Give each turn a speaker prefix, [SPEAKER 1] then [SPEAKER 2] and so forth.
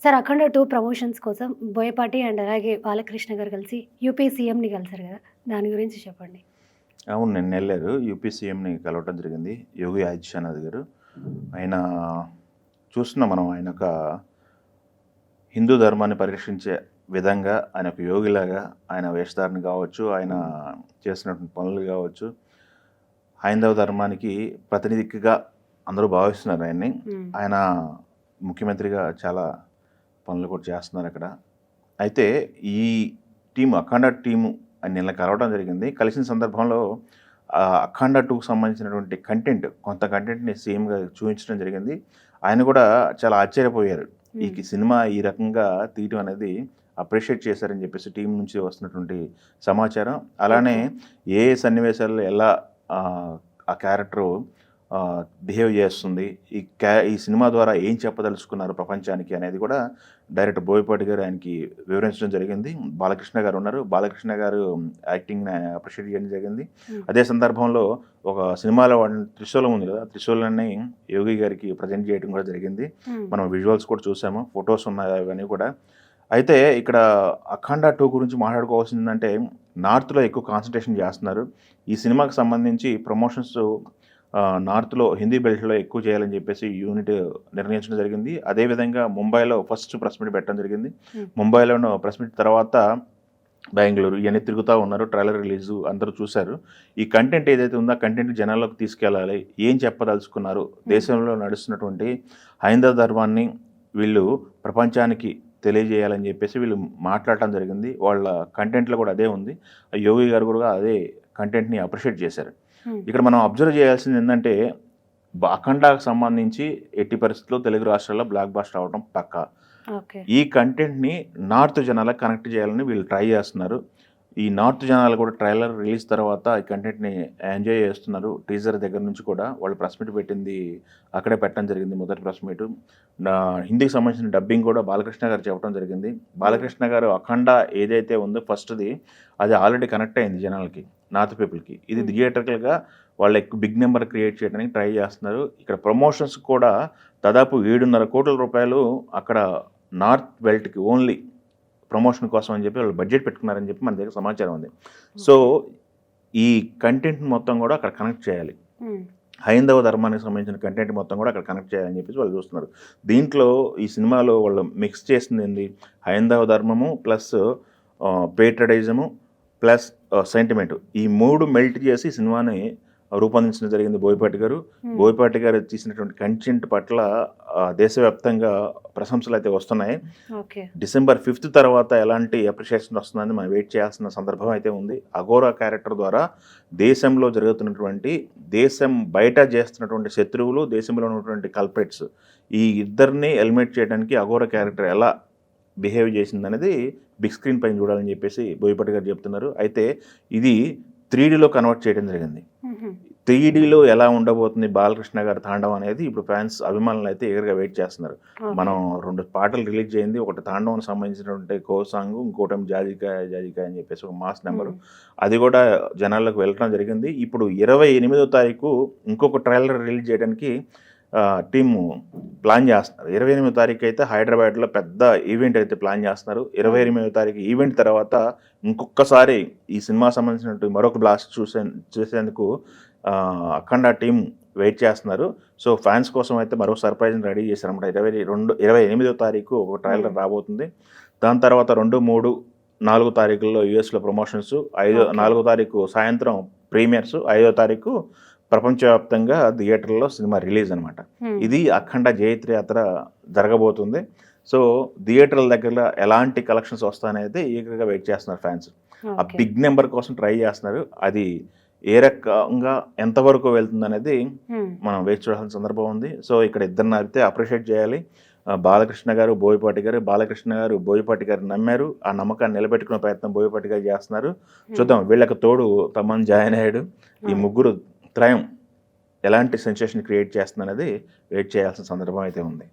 [SPEAKER 1] Sir 'అఖండ 2' promotions కోసం Boyapati and అలాగే బాలకృష్ణ గారు కలిసి యూపీ సీఎంని కలిసారు కదా! దాని గురించి చెప్పండి.
[SPEAKER 2] అవును. నిన్నెళ్లారు. యూపీ సీఎంని కలవటం జరిగింది. యోగి ఆదిత్యనాథ్ గారు. ఆయన చూస్తున్నాం మనం ఆయన ఒక హిందూ ధర్మాన్ని పరిరక్షించే విధంగా ఆయన ఒక యోగిలాగా ఆయన వేషధారణ కావచ్చు, ఆయన చేసినటువంటి పనులు కావచ్చు, హైందవ ధర్మానికి ప్రతినిధిగా అందరూ భావిస్తున్నారు ఆయన్ని. ఆయన ముఖ్యమంత్రిగా చాలా పనులు కూడా చేస్తున్నారు అక్కడ. అయితే ఈ టీము అఖండ టీము నిన్న కలవడం జరిగింది. కలిసిన సందర్భంలో అఖండ 2కి సంబంధించినటువంటి కొంత కంటెంట్ని సీఎంగా చూపించడం జరిగింది. ఆయన కూడా చాలా ఆశ్చర్యపోయారు. ఈ సినిమా ఈ రకంగా తీయడం అనేది అప్రిషియేట్ చేశారని చెప్పేసి టీం నుంచి వస్తున్నటువంటి సమాచారం. అలానే ఏ సన్నివేశాల్లో ఎలా ఆ క్యారెక్టరు బిహేవ్ చేస్తుంది, ఈ సినిమా ద్వారా ఏం చెప్పదలుచుకున్నారు ప్రపంచానికి అనేది కూడా డైరెక్టర్ బోయపాటి గారు ఆయనకి వివరించడం జరిగింది. బాలకృష్ణ గారు ఉన్నారు. బాలకృష్ణ గారు యాక్టింగ్ని అప్రిషియేట్ చేయడం జరిగింది. అదే సందర్భంలో ఒక సినిమాలో త్రిశూలం ఉంది కదా, త్రిశూలాన్ని యోగి గారికి ప్రజెంట్ చేయడం కూడా జరిగింది. మనం విజువల్స్ కూడా చూసాము, ఫొటోస్ ఉన్నాయి అవన్నీ కూడా. అయితే ఇక్కడ అఖండ 2 గురించి మాట్లాడుకోవాల్సిందంటే నార్త్లో ఎక్కువ కాన్సన్ట్రేషన్ చేస్తున్నారు. ఈ సినిమాకి సంబంధించి ప్రమోషన్స్ నార్త్లో హిందీ బెల్ట్లో ఎక్కువ చేయాలని చెప్పేసి యూనిట్ నిర్ణయించడం జరిగింది. అదేవిధంగా ముంబైలో ఫస్ట్ ప్రెస్ మీట్ పెట్టడం జరిగింది. ముంబైలోనూ ప్రెస్ మీట్ తర్వాత బెంగళూరు ఇవన్నీ తిరుగుతూ ఉన్నారు. ట్రైలర్ రిలీజు అందరూ చూశారు. ఈ కంటెంట్ ఏదైతే ఉందో ఆ కంటెంట్ జనాల్లోకి తీసుకెళ్ళాలి, ఏం చెప్పదలుచుకున్నారు, దేశంలో నడుస్తున్నటువంటి హైందవ ధర్మాన్ని వీళ్ళు ప్రపంచానికి తెలియజేయాలని చెప్పేసి వీళ్ళు మాట్లాడటం జరిగింది. వాళ్ళ కంటెంట్లో కూడా అదే ఉంది. యోగి గారు కూడా అదే కంటెంట్ని అప్రిషియేట్ చేశారు. ఇక్కడ మనం అబ్జర్వ్ చేయాల్సింది ఏంటంటే అఖండాకు సంబంధించి ఎట్టి పరిస్థితుల్లో తెలుగు రాష్ట్రాల్లో బ్లాక్ బాస్టర్ అవడం పక్కా. ఈ కంటెంట్ని నార్త్ జనాలకు కనెక్ట్ చేయాలని వీళ్ళు ట్రై చేస్తున్నారు. ఈ నార్త్ జనాలు కూడా ట్రైలర్ రిలీజ్ తర్వాత ఈ కంటెంట్ని ఎంజాయ్ చేస్తున్నారు. టీజర్ దగ్గర నుంచి కూడా వాళ్ళు ప్రెస్ మీట్ పెట్టింది అక్కడే పెట్టడం జరిగింది. మొదటి ప్రెస్ మీట్ హిందీకి సంబంధించిన డబ్బింగ్ కూడా బాలకృష్ణ గారు చెప్పడం జరిగింది. బాలకృష్ణ గారు అఖండ ఏదైతే ఉందో ఫస్ట్ది అది ఆల్రెడీ కనెక్ట్ అయింది జనాలకి, నార్త్ పీపుల్కి. ఇది థియేటర్కల్గా వాళ్ళు ఎక్కువ బిగ్ నెంబర్ క్రియేట్ చేయడానికి ట్రై చేస్తున్నారు. ఇక్కడ ప్రమోషన్స్ కూడా దాదాపు 7.5 కోట్ల రూపాయలు అక్కడ నార్త్ బెల్ట్కి ఓన్లీ ప్రమోషన్ కోసం అని చెప్పి వాళ్ళు బడ్జెట్ పెట్టుకున్నారని చెప్పి మన దగ్గర సమాచారం ఉంది. సో ఈ కంటెంట్ మొత్తం కూడా అక్కడ కనెక్ట్ చేయాలి, హైందవ ధర్మానికి సంబంధించిన కంటెంట్ మొత్తం కూడా అక్కడ కనెక్ట్ చేయాలని చెప్పేసి వాళ్ళు చూస్తున్నారు. దీంట్లో ఈ సినిమాలో వాళ్ళు మిక్స్ చేసింది ఏంది, హైందవ ధర్మము ప్లస్ పేట్రడైజము ప్లస్ సెంటిమెంట్, ఈ 3 మెల్ట్ చేసి సినిమాని రూపొందించడం జరిగింది బోయపాటి గారు. బోయపాటి గారు తీసినటువంటి కంటెంట్ పట్ల దేశవ్యాప్తంగా ప్రశంసలు అయితే వస్తున్నాయి. December 5th తర్వాత ఎలాంటి అప్రిషియేషన్ వస్తుందని మనం వెయిట్ చేయాల్సిన సందర్భం అయితే ఉంది. అఘోరా క్యారెక్టర్ ద్వారా దేశంలో జరుగుతున్నటువంటి, దేశం బయట చేస్తున్నటువంటి శత్రువులు, దేశంలో ఉన్నటువంటి కల్ప్రిట్స్, ఈ ఇద్దరిని ఎలిమినేట్ చేయడానికి అఘోరా క్యారెక్టర్ ఎలా బిహేవ్ చేసిందనేది బిగ్ స్క్రీన్ పైన చూడాలని చెప్పేసి బోయపాటి గారు చెప్తున్నారు. అయితే ఇది 3Dలో కన్వర్ట్ చేయడం జరిగింది. 3Dలో ఎలా ఉండబోతుంది బాలకృష్ణ గారి తాండవం అనేది ఇప్పుడు ఫ్యాన్స్ అభిమానులు అయితే ఎగరగా వెయిట్ చేస్తున్నారు. మనం 2 పాటలు రిలీజ్ చేయింది. ఒకటి తాండవానికి సంబంధించినటువంటి కో సాంగ్, ఇంకోటి జాజికాయ జాజికాయ అని చెప్పేసి ఒక మాస్ నెంబరు, అది కూడా జనాల్లోకి వెళ్ళడం జరిగింది. ఇప్పుడు 28వ తారీఖు ఇంకొక ట్రైలర్ రిలీజ్ చేయడానికి టీము ప్లాన్ చేస్తున్నారు. 28వ తారీఖు అయితే హైదరాబాద్లో పెద్ద ఈవెంట్ అయితే ప్లాన్ చేస్తున్నారు. 28వ తారీఖు ఈవెంట్ తర్వాత ఇంకొకసారి ఈ సినిమా సంబంధించినట్టు మరొక బ్లాస్ట్ చూసేందుకు అఖండ టీం వెయిట్ చేస్తున్నారు. సో ఫ్యాన్స్ కోసం అయితే మరో సర్ప్రైజ్ని రెడీ చేశారన్నమాట. 28వ తారీఖు ఒక ట్రైలర్ రాబోతుంది. దాని తర్వాత 2, 3, 4 తారీఖుల్లో యూఎస్లో ప్రమోషన్స్, 4వ తారీఖు సాయంత్రం ప్రీమియర్స్, 5వ తారీఖు ప్రపంచవ్యాప్తంగా థియేటర్లో సినిమా రిలీజ్ అనమాట. ఇది అఖండ జయత్ర యాత్ర జరగబోతుంది. సో థియేటర్ల దగ్గర ఎలాంటి కలెక్షన్స్ వస్తాయనేది ఈగర్గా వెయిట్ చేస్తున్నారు ఫ్యాన్స్. ఆ బిగ్ నెంబర్ కోసం ట్రై చేస్తున్నారు. అది ఏ రకంగా ఎంతవరకు వెళ్తుంది అనేది మనం వేచి చూడాల్సిన సందర్భం ఉంది. సో ఇక్కడ ఇద్దరిని అయితే అప్రిషియేట్ చేయాలి. బాలకృష్ణ గారు, బోయపాటి గారు. బాలకృష్ణ గారు బోయపాటి గారు నమ్మారు. ఆ నమ్మకాన్ని నిలబెట్టుకునే ప్రయత్నం బోయపాటి గారు చేస్తున్నారు. చూద్దాం, వీళ్ళకి తోడు తమన్ జాయిన్ అయ్యాడు. ఈ ముగ్గురు త్రయం ఎలాంటి సెన్సేషన్ క్రియేట్ చేస్తుంది అనేది వెయిట్ చేయాల్సిన సందర్భం అయితే ఉంది.